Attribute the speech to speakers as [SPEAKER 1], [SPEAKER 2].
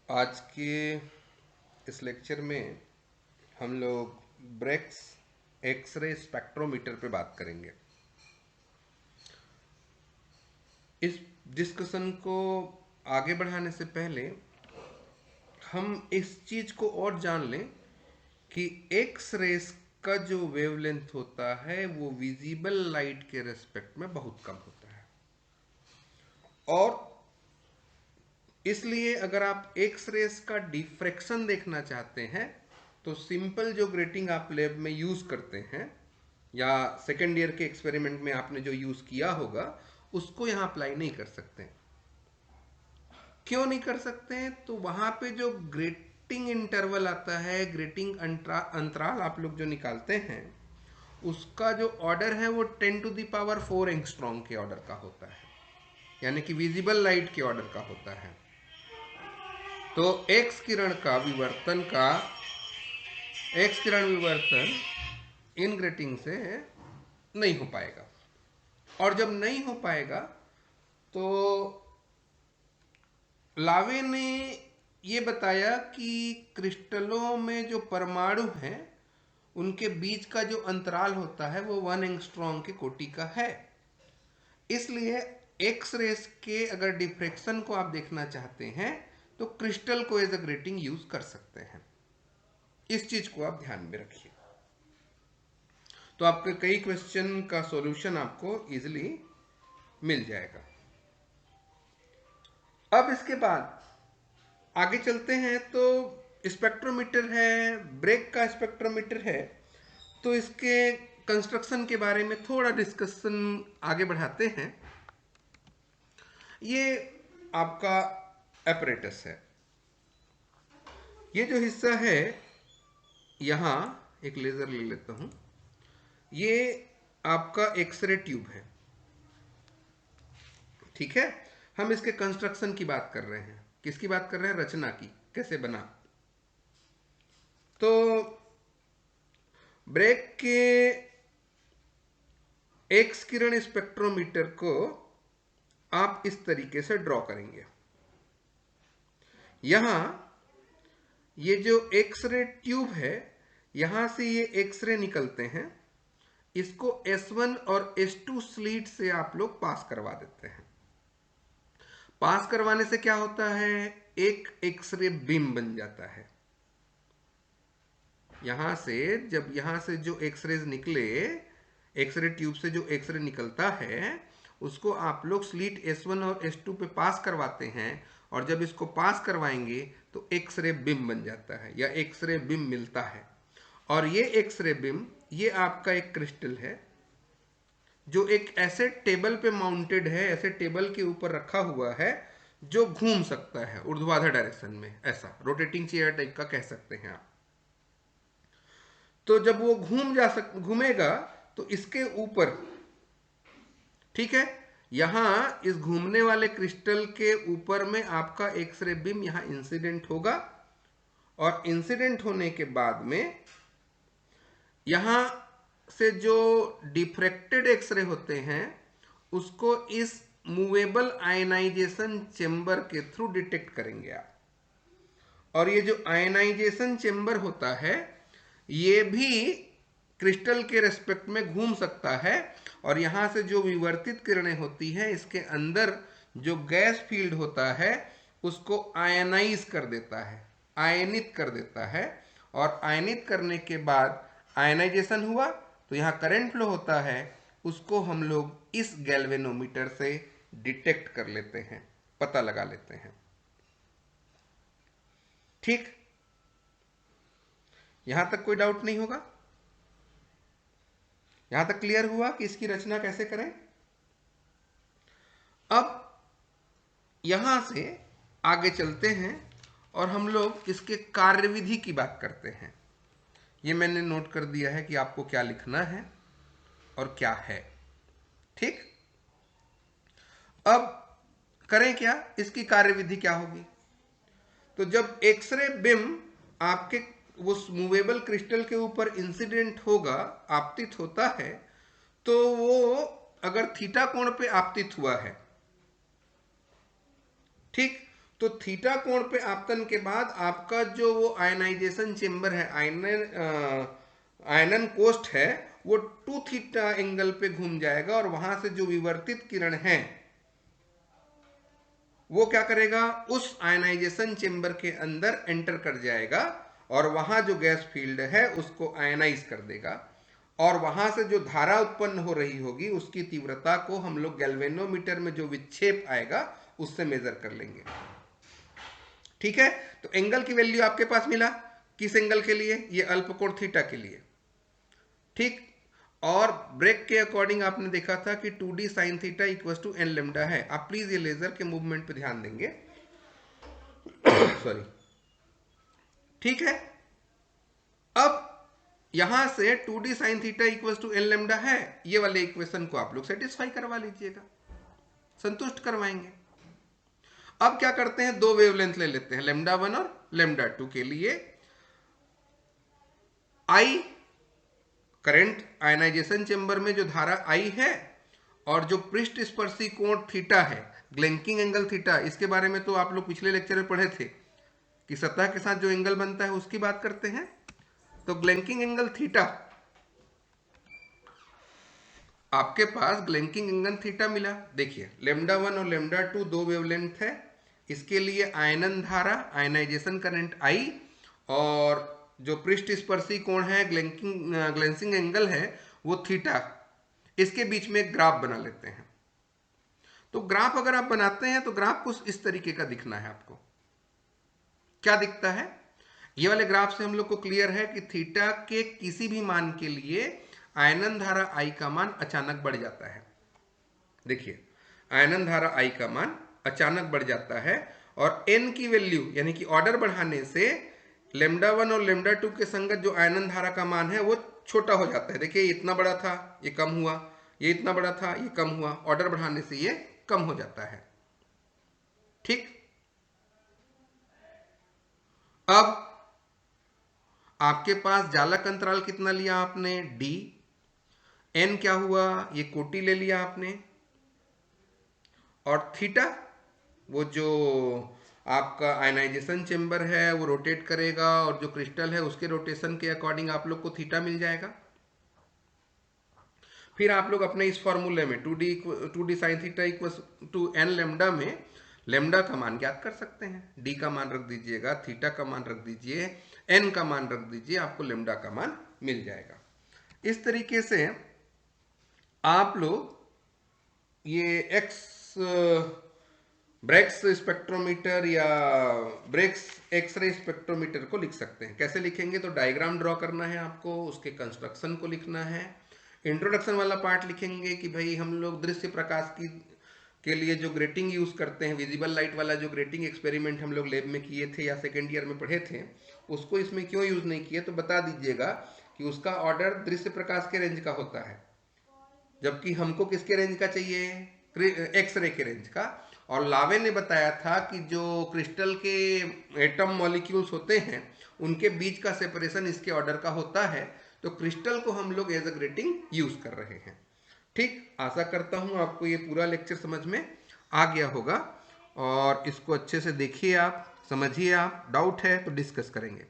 [SPEAKER 1] आज के इस लेक्चर में हम लोग ब्रेक्स एक्सरे स्पेक्ट्रोमीटर पे बात करेंगे। इस डिस्कशन को आगे बढ़ाने से पहले हम इस चीज को और जान लें कि एक्स रेस का जो वेवलेंथ होता है वो विजिबल लाइट के रेस्पेक्ट में बहुत कम होता है, और इसलिए अगर आप एक्स रेस का डिफ्रैक्शन देखना चाहते हैं तो सिंपल जो ग्रेटिंग आप लैब में यूज करते हैं या सेकेंड ईयर के एक्सपेरिमेंट में आपने जो यूज किया होगा उसको यहां अप्लाई नहीं कर सकते। क्यों नहीं कर सकते हैं? तो वहां पे जो ग्रेटिंग इंटरवल आता है, ग्रेटिंग अंतराल आप लोग जो निकालते हैं, उसका जो ऑर्डर है वो 10⁴ एंगस्ट्रॉम के ऑर्डर का होता है, यानी कि विजिबल लाइट के ऑर्डर का होता है। तो एक्स किरण विवर्तन इन ग्रेटिंग से नहीं हो पाएगा। और जब नहीं हो पाएगा तो लावे ने ये बताया कि क्रिस्टलों में जो परमाणु हैं उनके बीच का जो अंतराल होता है वो 1 एंगस्ट्रॉम के कोटि का है। इसलिए एक्स रेस के अगर डिफ्रैक्शन को आप देखना चाहते हैं तो क्रिस्टल को एज अ ग्रेटिंग यूज कर सकते हैं। इस चीज को आप ध्यान में रखिए, तो आपके कई क्वेश्चन का सॉल्यूशन आपको इजीली मिल जाएगा। अब इसके बाद आगे चलते हैं तो स्पेक्ट्रोमीटर है, ब्रेक का स्पेक्ट्रोमीटर है, तो इसके कंस्ट्रक्शन के बारे में थोड़ा डिस्कशन आगे बढ़ाते हैं। ये आपका एपरेटस है। ये जो हिस्सा है, यहां एक लेजर ले लेता हूं, ये आपका एक्सरे ट्यूब है, ठीक है। हम इसके कंस्ट्रक्शन की बात कर रहे हैं। किसकी बात कर रहे हैं? रचना की, कैसे बना। तो ब्रेक के एक्स किरण स्पेक्ट्रोमीटर को आप इस तरीके से ड्रॉ करेंगे। यहां ये जो एक्सरे ट्यूब है, यहां से ये एक्सरे निकलते हैं, इसको S1 और S2 स्लीट से आप लोग पास करवा देते हैं। पास करवाने से क्या होता है? एक एक्सरे बीम बन जाता है। यहां से जब यहां से जो एक्सरेज निकले, एक्सरे ट्यूब से जो एक्सरे निकलता है उसको आप लोग स्लीट S1 और S2 पे पास करवाते हैं, और जब इसको पास करवाएंगे तो एक्सरे बीम बन जाता है या एक्सरे बीम मिलता है। और ये एक्सरे बीम, ये आपका एक क्रिस्टल है जो एक ऐसे टेबल पे माउंटेड है, ऐसे टेबल के ऊपर रखा हुआ है जो घूम सकता है ऊर्ध्वाधर डायरेक्शन में, ऐसा रोटेटिंग चेयर टाइप का कह सकते हैं आप। तो जब वो घूमेगा तो इसके ऊपर, ठीक है, यहां इस घूमने वाले क्रिस्टल के ऊपर में आपका एक्सरे बीम यहां इंसिडेंट होगा, और इंसिडेंट होने के बाद में यहां से जो डिफ्रैक्टेड एक्सरे होते हैं उसको इस मूवेबल आयनाइजेशन चेंबर के थ्रू डिटेक्ट करेंगे आप। और ये जो आयनाइजेशन चेंबर होता है ये भी क्रिस्टल के रेस्पेक्ट में घूम सकता है, और यहां से जो विवर्तित किरणें होती हैं इसके अंदर जो गैस फील्ड होता है उसको आयनाइज कर देता है, आयनित कर देता है। और आयनित करने के बाद आयनाइजेशन हुआ तो यहाँ करंट फ्लो होता है, उसको हम लोग इस गैल्वेनोमीटर से डिटेक्ट कर लेते हैं, पता लगा लेते हैं। ठीक, यहां तक कोई डाउट नहीं होगा? यहां तक क्लियर हुआ कि इसकी रचना कैसे करें? अब यहां से आगे चलते हैं और हम लोग इसके कार्यविधि की बात करते हैं। ये मैंने नोट कर दिया है कि आपको क्या लिखना है और क्या है, ठीक। अब करें क्या, इसकी कार्यविधि क्या होगी? तो जब एक्सरे बिम आपके उस मूवेबल क्रिस्टल के ऊपर इंसिडेंट होगा, आपतित होता है, तो वो अगर थीटा कोण पे आपतित हुआ है, ठीक, तो थीटा कोण पे आपतन के बाद आपका जो वो आयनाइजेशन चेंबर है, आयनन कोष्ठ है, वो 2 थीटा एंगल पे घूम जाएगा और वहां से जो विवर्तित किरण है वो क्या करेगा, उस आयनाइजेशन चेंबर के अंदर एंटर कर जाएगा और वहां जो गैस फील्ड है उसको आयनाइज कर देगा और वहां से जो धारा उत्पन्न हो रही होगी उसकी तीव्रता को हम लोग गैल्वेनोमीटर में जो विक्षेप आएगा उससे मेजर कर लेंगे। ठीक है, तो एंगल की वैल्यू आपके पास मिला, किस एंगल के लिए, ये अल्पकोण थीटा के लिए। ठीक, और ब्रेक के अकॉर्डिंग आपने देखा था कि 2d sine theta equal to n lambda है। आप प्लीज ये लेजर के मूवमेंट पे ध्यान देंगे। सॉरी, ठीक है, अब यहां से 2d sine theta equal to n lambda है, ये वाले इक्वेशन को आप लोग सेटिस्फाई करवा लीजिएगा, संतुष्ट करवाएंगे। अब क्या करते हैं, दो वेवलेंथ ले लेते हैं, लेमडा 1 और लेमडा 2 के लिए। आई करंट आयनाइजेशन चेंबर में जो धारा आई है और जो पृष्ठ स्पर्शी कोण थीटा है, ग्लेंकिंग एंगल थीटा, इसके बारे में तो आप लोग पिछले लेक्चर में पढ़े थे कि सतह के साथ जो एंगल बनता है उसकी बात करते हैं। तो ग्लेंकिंग एंगल थीटा, आपके पास ग्लेंकिंग एंगल थीटा मिला। देखिए लेमडा 1 और लेमडा 2 दो वेवलेंथ है, इसके लिए आयनन धारा आयनाइजेशन करंट आई और जो पृष्ठ स्पर्शी कोण है ग्लेंसिंग एंगल है वो थीटा, इसके बीच में एक ग्राफ बना लेते हैं। तो ग्राफ अगर आप बनाते हैं तो ग्राफ कुछ इस तरीके का दिखना है आपको। क्या दिखता है, ये वाले ग्राफ से हम लोग को क्लियर है कि थीटा के किसी भी मान के लिए आयनन धारा आई का मान अचानक बढ़ जाता है। देखिए आयनन धारा आई का मान अचानक बढ़ जाता है और n की वैल्यू यानी कि ऑर्डर बढ़ाने से लेमडा 1 और लेमडा 2 के संगत जो आयनन धारा का मान है वो छोटा हो जाता है। देखिए इतना बड़ा था ये कम हुआ, ये इतना बड़ा था ये कम हुआ, ऑर्डर बढ़ाने से ये कम हो जाता है। ठीक, अब आपके पास जालक अंतराल कितना लिया आपने, d, n क्या हुआ, ये कोटि ले लिया आपने, और थीटा वो जो आपका आयनाइजेशन चेंबर है वो रोटेट करेगा और जो क्रिस्टल है उसके रोटेशन के अकॉर्डिंग आप लोग को थीटा मिल जाएगा। फिर आप लोग अपने इस फॉर्मूले में 2d sine theta equal to n lambda में लेमडा का मान ज्ञात कर सकते हैं। डी का मान रख दीजिएगा, थीटा का मान रख दीजिए, एन का मान रख दीजिए, आपको लेमडा का मान मिल जाएगा। इस तरीके से आप लोग ये एक्स ब्रेक्स स्पेक्ट्रोमीटर या ब्रेक्स एक्सरे स्पेक्ट्रोमीटर को लिख सकते हैं। कैसे लिखेंगे, तो डायग्राम ड्रॉ करना है आपको, उसके कंस्ट्रक्शन को लिखना है, इंट्रोडक्शन वाला पार्ट लिखेंगे कि भाई हम लोग दृश्य प्रकाश की के लिए जो ग्रेटिंग यूज करते हैं, विजिबल लाइट वाला जो ग्रेटिंग एक्सपेरिमेंट हम लोग लैब में किए थे या सेकेंड ईयर में पढ़े थे, उसको इसमें क्यों यूज नहीं किए, तो बता दीजिएगा कि उसका ऑर्डर दृश्य प्रकाश के रेंज का होता है, जबकि हमको किसके रेंज का चाहिए, एक्सरे के रेंज का। और लावे ने बताया था कि जो क्रिस्टल के एटम मॉलिक्यूल्स होते हैं उनके बीच का सेपरेशन इसके ऑर्डर का होता है, तो क्रिस्टल को हम लोग एज अ ग्रेटिंग यूज कर रहे हैं। ठीक, आशा करता हूं आपको ये पूरा लेक्चर समझ में आ गया होगा और इसको अच्छे से देखिए, आप समझिए, आप डाउट है तो डिस्कस करेंगे।